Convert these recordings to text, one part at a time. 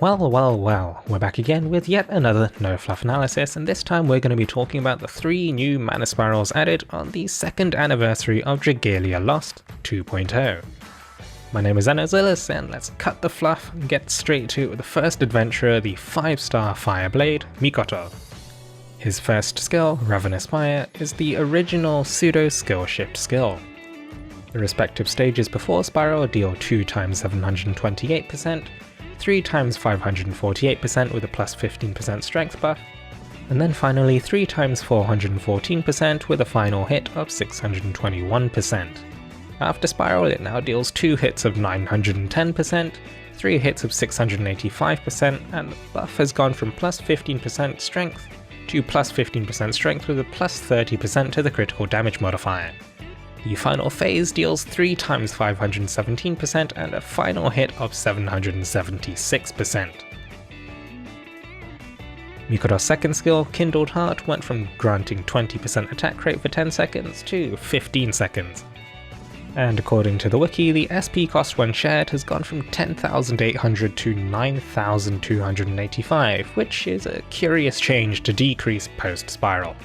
Well, we're back again with yet another No Fluff analysis, and this time we're going to be talking about the 3 new mana spirals added on the 2nd anniversary of Dragalia Lost 2.0. My name is Elisanne, and let's cut the fluff and get straight to the first adventurer, the 5-star Fireblade, Mikoto. His first skill, Ravenous Fire, is the original pseudo skill shift skill. The respective stages before Spiral deal 2 times 728%, 3 times 548% with a plus 15% strength buff, and then finally 3 times 414% with a final hit of 621%. After Spiral it now deals 2 hits of 910%, 3 hits of 685%, and the buff has gone from plus 15% strength to plus 15% strength with a plus 30% to the critical damage modifier. The final phase deals 3 times 517% and a final hit of 776%. Mikoto's second skill, Kindled Heart, went from granting 20% attack rate for 10 seconds to 15 seconds. And according to the wiki, the SP cost when shared has gone from 10,800 to 9,285, which is a curious change to decrease post-Spiral.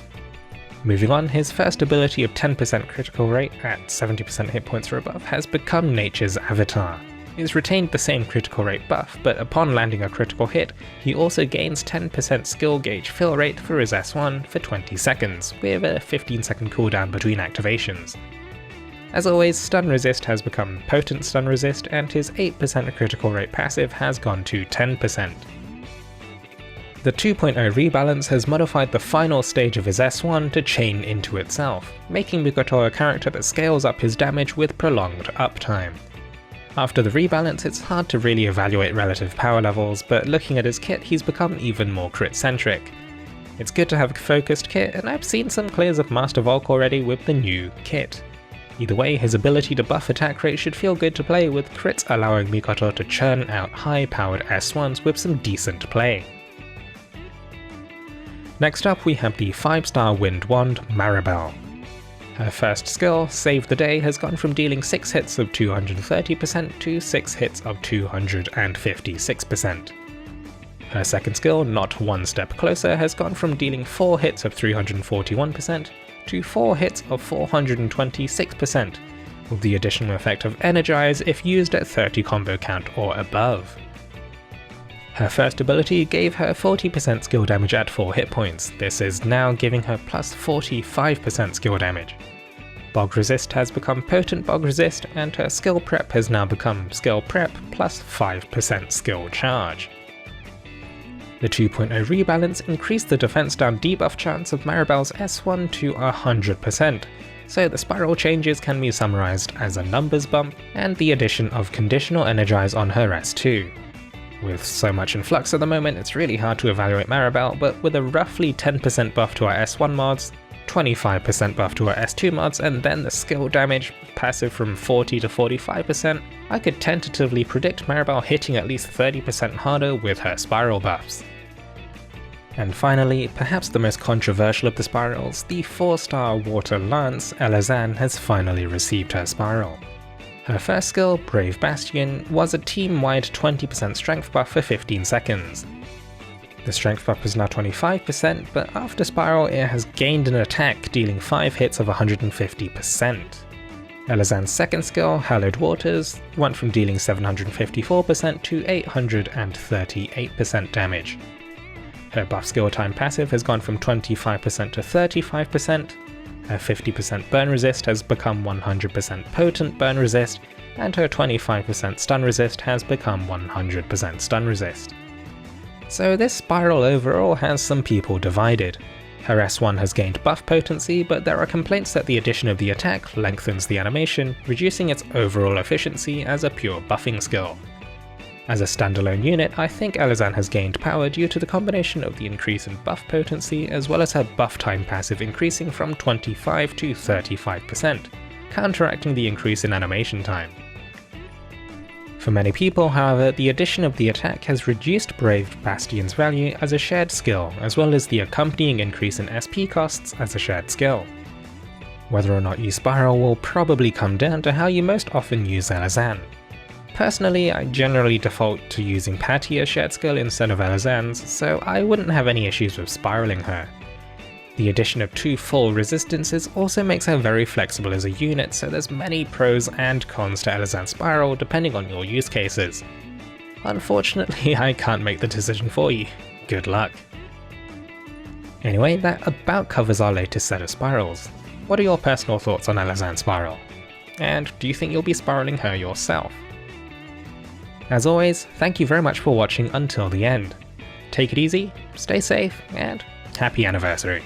Moving on, his first ability of 10% critical rate at 70% hit points or above has become Nature's Avatar. He's retained the same critical rate buff, but upon landing a critical hit, he also gains 10% skill gauge fill rate for his S1 for 20 seconds, with a 15-second cooldown between activations. As always, Stun Resist has become Potent Stun Resist, and his 8% critical rate passive has gone to 10%. The 2.0 rebalance has modified the final stage of his S1 to chain into itself, making Mikoto a character that scales up his damage with prolonged uptime. After the rebalance, it's hard to really evaluate relative power levels, but looking at his kit, he's become even more crit-centric. It's good to have a focused kit, and I've seen some clears of Master Volk already with the new kit. Either way, his ability to buff attack rate should feel good to play, with crits allowing Mikoto to churn out high-powered S1s with some decent play. Next up we have the 5-star Wind Wand, Maribelle. Her first skill, Save the Day, has gone from dealing 6 hits of 230% to 6 hits of 256%. Her second skill, Not One Step Closer, has gone from dealing 4 hits of 341% to 4 hits of 426%, with the additional effect of Energize if used at 30 combo count or above. Her first ability gave her 40% skill damage at 4 hit points. This is now giving her plus 45% skill damage. Bog Resist has become Potent Bog Resist, and her skill prep has now become Skill Prep plus 5% skill charge. The 2.0 rebalance increased the defense down debuff chance of Maribelle's S1 to 100%, so the Spiral changes can be summarized as a numbers bump and the addition of conditional energize on her S2. With so much in flux at the moment, it's really hard to evaluate Maribelle, but with a roughly 10% buff to our S1 mods, 25% buff to our S2 mods, and then the skill damage passive from 40 to 45%, I could tentatively predict Maribelle hitting at least 30% harder with her Spiral buffs. And finally, perhaps the most controversial of the Spirals, the 4-star Water Lance, Elisanne, has finally received her Spiral. Her first skill, Brave Bastion, was a team-wide 20% strength buff for 15 seconds. The strength buff is now 25%, but after Spiral it has gained an attack, dealing 5 hits of 150%. Elisanne's second skill, Hallowed Waters, went from dealing 754% to 838% damage. Her buff skill time passive has gone from 25% to 35%, her 50% burn resist has become 100% potent burn resist, and her 25% stun resist has become 100% stun resist. So this Spiral overall has some people divided. Her S1 has gained buff potency, but there are complaints that the addition of the attack lengthens the animation, reducing its overall efficiency as a pure buffing skill. As a standalone unit, I think Elisanne has gained power due to the combination of the increase in buff potency as well as her buff time passive increasing from 25 to 35%, counteracting the increase in animation time. For many people, however, the addition of the attack has reduced Brave Bastion's value as a shared skill, as well as the accompanying increase in SP costs as a shared skill. Whether or not you Spiral will probably come down to how you most often use Elisanne. Personally, I generally default to using Patty's shared skill instead of Elisanne's, so I wouldn't have any issues with spiraling her. The addition of 2 full resistances also makes her very flexible as a unit, so there's many pros and cons to Elisanne's Spiral depending on your use cases. Unfortunately, I can't make the decision for you. Good luck. Anyway, that about covers our latest set of spirals. What are your personal thoughts on Elisanne's Spiral? And do you think you'll be spiraling her yourself? As always, thank you very much for watching until the end. Take it easy, stay safe, and happy anniversary.